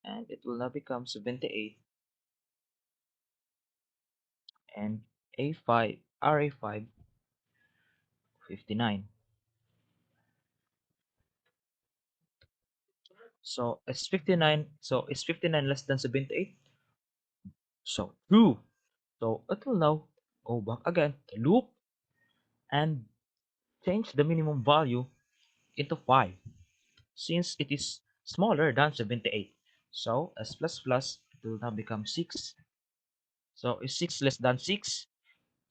and it will now become 78, and A5 RA5 59. So is 59 less than 78? So true. So it will now go back again to loop and change the minimum value into 5 since it is smaller than 78. So S plus plus it will now become 6. So is 6 less than 6?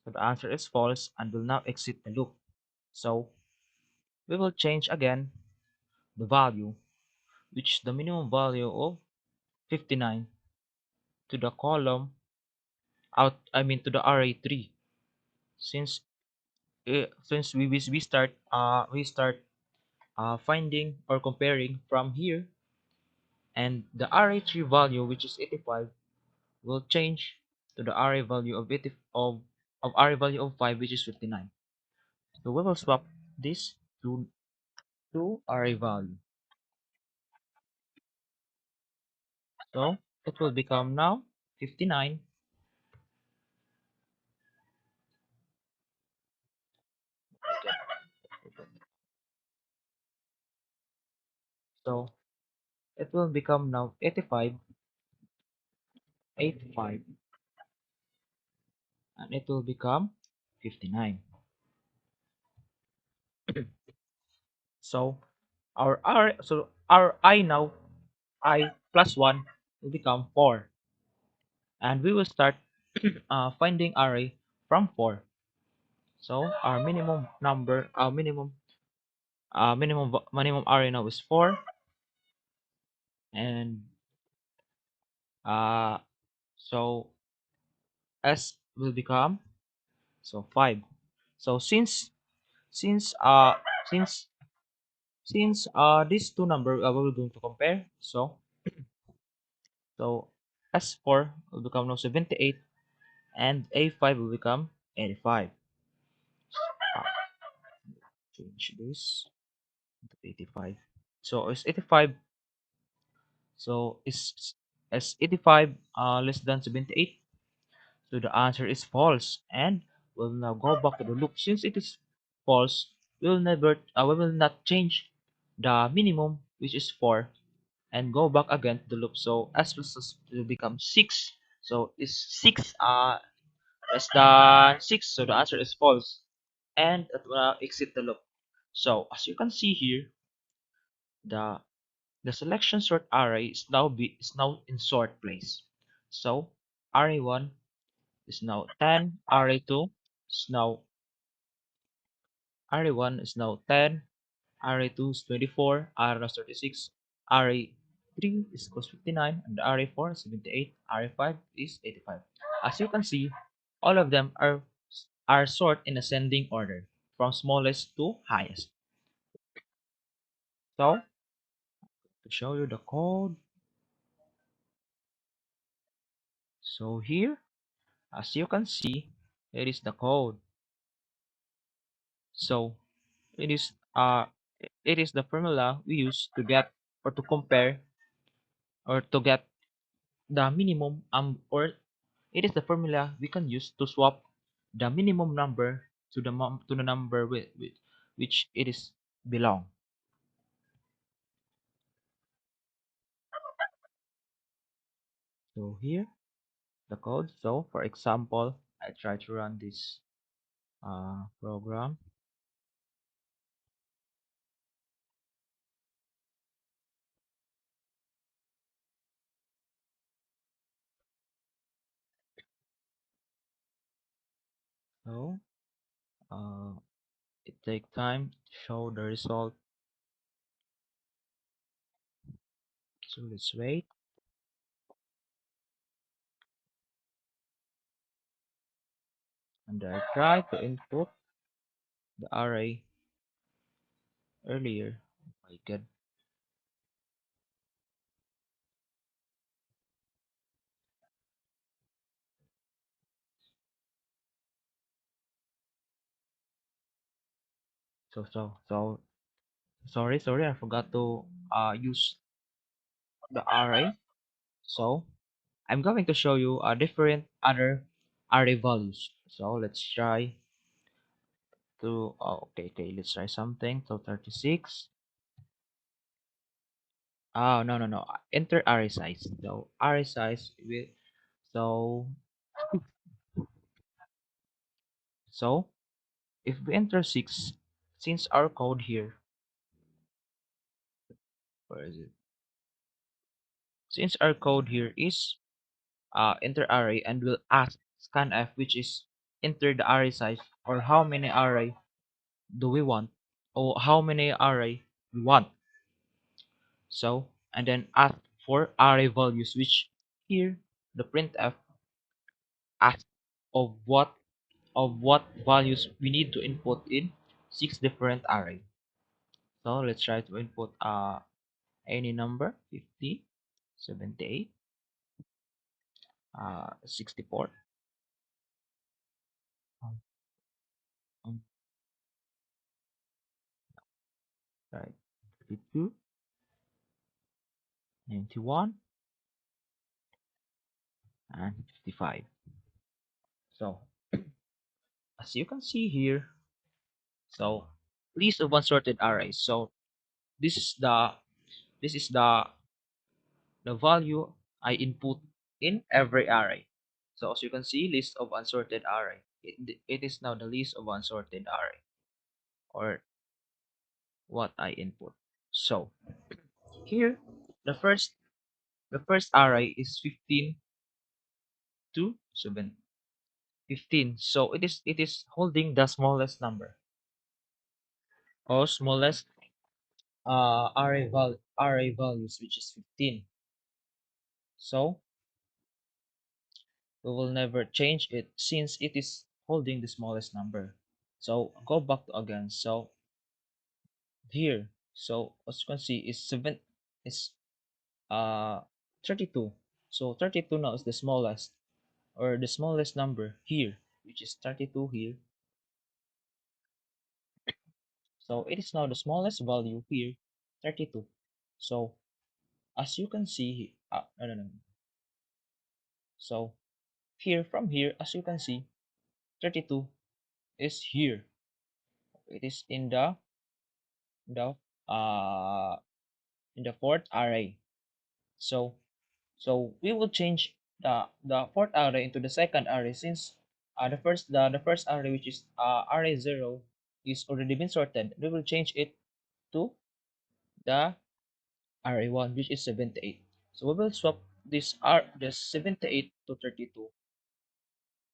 So the answer is false and will now exit the loop. So we will change again the value, which is the minimum value of 59, to the column to the array 3, since we start finding or comparing from here, and the array 3 value, which is 85, will change to the array value of 80 of array value of 5, which is 59. So we will swap this to array value. So it will become now 59. So it will become now 85, 85, and it will become 59. So our I now, I plus 1 will become 4, and we will start finding array from 4. So our minimum array now is 4, and uh, so S will become 5. So since uh since since these two number we're going to compare, so S4 will become now 78, and A5 will become 85. Ah, change this to 85. So is 85, so is 85 less than 78? So the answer is false, and we'll now go back to the loop. Since it is false, we will not change the minimum, which is 4, and go back again to the loop. So S plus S will become 6. So is 6 less than 6? So the answer is false, and it will exit the loop. So as you can see here, the the selection sort array is now in sort place. So array 1 is now 10, array 2 is now array 1 is now 10, array 2 is 24, array 36, array 3 is equals 59, and array 4 is 78, array 5 is 85. As you can see, all of them are sort in ascending order from smallest to highest. So to show you the code, so here, as you can see, it is the code. So it is uh it is the formula we use to get or to compare or to get the minimum or it is the formula we can use to swap the minimum number to the number with which it is belong. So here the code. So for example, I try to run this program. So uh, it take time to show the result. So let's wait, and I try to input the array earlier. Oh my god. So sorry, I forgot to use the array. So I'm going to show you a different other array values. So let's try to, oh, okay, let's try something. So 36. Oh, no. Enter array size. So array size will, so, so if we enter 6, since our code here, where is it? Since our code here is enter array and we'll ask scanf, which is enter the array size or how many array do we want or how many array we want. So and then ask for array values, which here the printf asks of what values we need to input in 6 different array. So let's try to input any number 50, 78, 64, um, um, right, 52, 91, and 55. So as you can see here, so list of unsorted arrays. So this is the value I input in every array. So as you can see, list of unsorted array. It is now the list of unsorted array or what I input. So here the first array is 15 to 7. 15. So it is holding the smallest number or smallest array values, which is 15. So we will never change it since it is holding the smallest number. So go back to again. So here, so as you can see is 7 is uh 32. So 32 now is the smallest or the smallest number here, which is 32 here. So it is now the smallest value here, 32. So as you can see, no. So here from here, as you can see, 32 is here. It is the uh in the fourth array. So we will change the fourth array into the second array since the first array, which is array 0, is already been sorted. We will change it to the array 1, which is 78. So we will swap the 78 to 32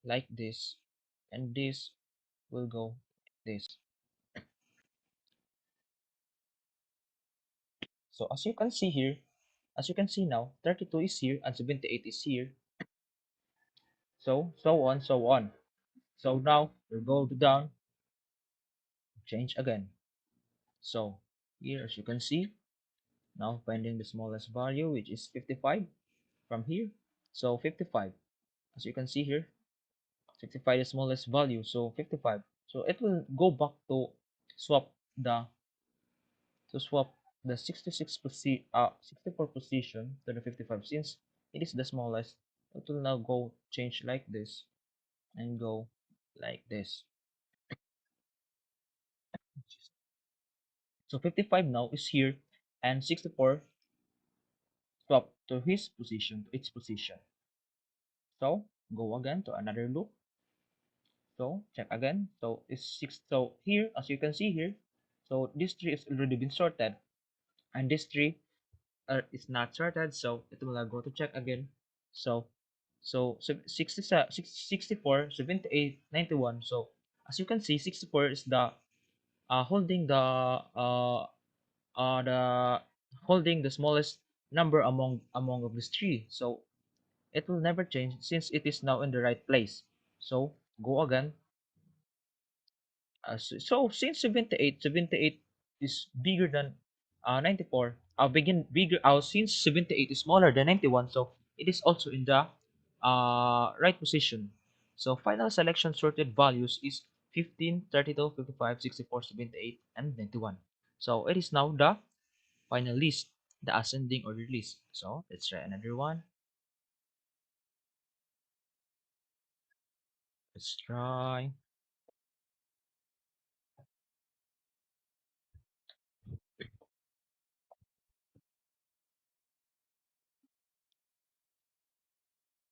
like this, and this will go like this. So as you can see here, as you can see now, 32 is here and 78 is here. So on. So now we'll go down, change again. So here, as you can see, now finding the smallest value, which is 55 from here. So 55, as you can see here, 65 is the smallest value, so 55. So it will go back to swap the swap the 64 position to the 55 since it is the smallest. It will now go change like this and go like this. So 55 now is here and 64 swap to its position. So go again to another loop. So check again. So it's 6. So here, as you can see here, so this tree is already been sorted and this tree is not sorted. So it will now go to check again. So 67, 64, 78, 91. So as you can see, 64 is the holding the holding the smallest number among of this tree. So it will never change since it is now in the right place. So go again. So since 78 is bigger than 94, begin bigger. Since 78 is smaller than 91, so it is also in the right position. So final selection sorted values is 15, 32, 55, 64, 78, and 91. So it is now the final list, the ascending order list. So let's try another one. Let's try.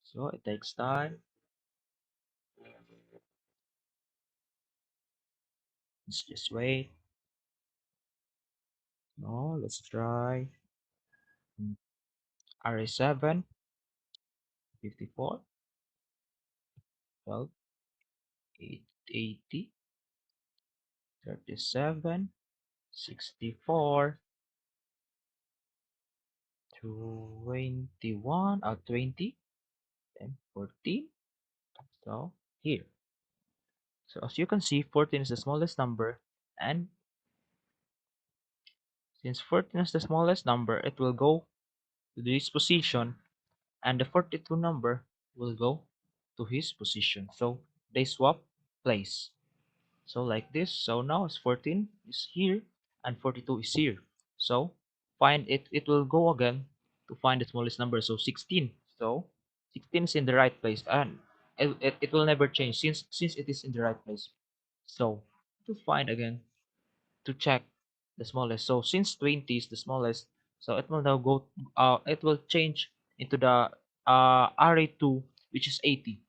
So it takes time. Let's just wait. No, let's try. RA7, 54, 12, 880, 37, 64, 21, 20, then 14. So here. So as you can see, 14 is the smallest number, and since 14 is the smallest number, it will go to this position, and the 42 number will go to his position. So they swap place. So like this. So now it's 14 is here and 42 is here. So find it. It will go again to find the smallest number. So 16. So 16 is in the right place, and it will never change since it is in the right place. So to find again, to check the smallest. So since 20 is the smallest, so it will now go. It will change into the array 2, which is 80,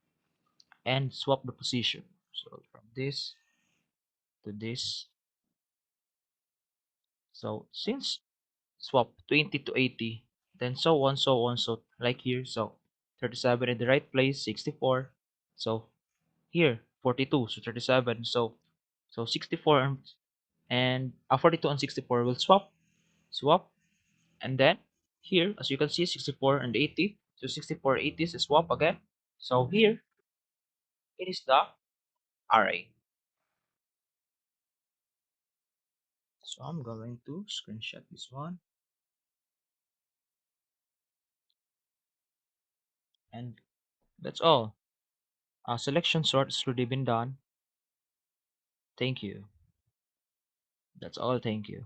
and swap the position. So from this to this. So since swap 20 to 80, then so on, so like here. So 37 in the right place, 64. So here 42, so 37. So 64 and 42 and 64 will swap, and then here as you can see 64 and 80. So 64 80 is a swap again. So here it is the array. So I'm going to screenshot this one, and that's all. Selection sort has already been done. Thank you. That's all. Thank you.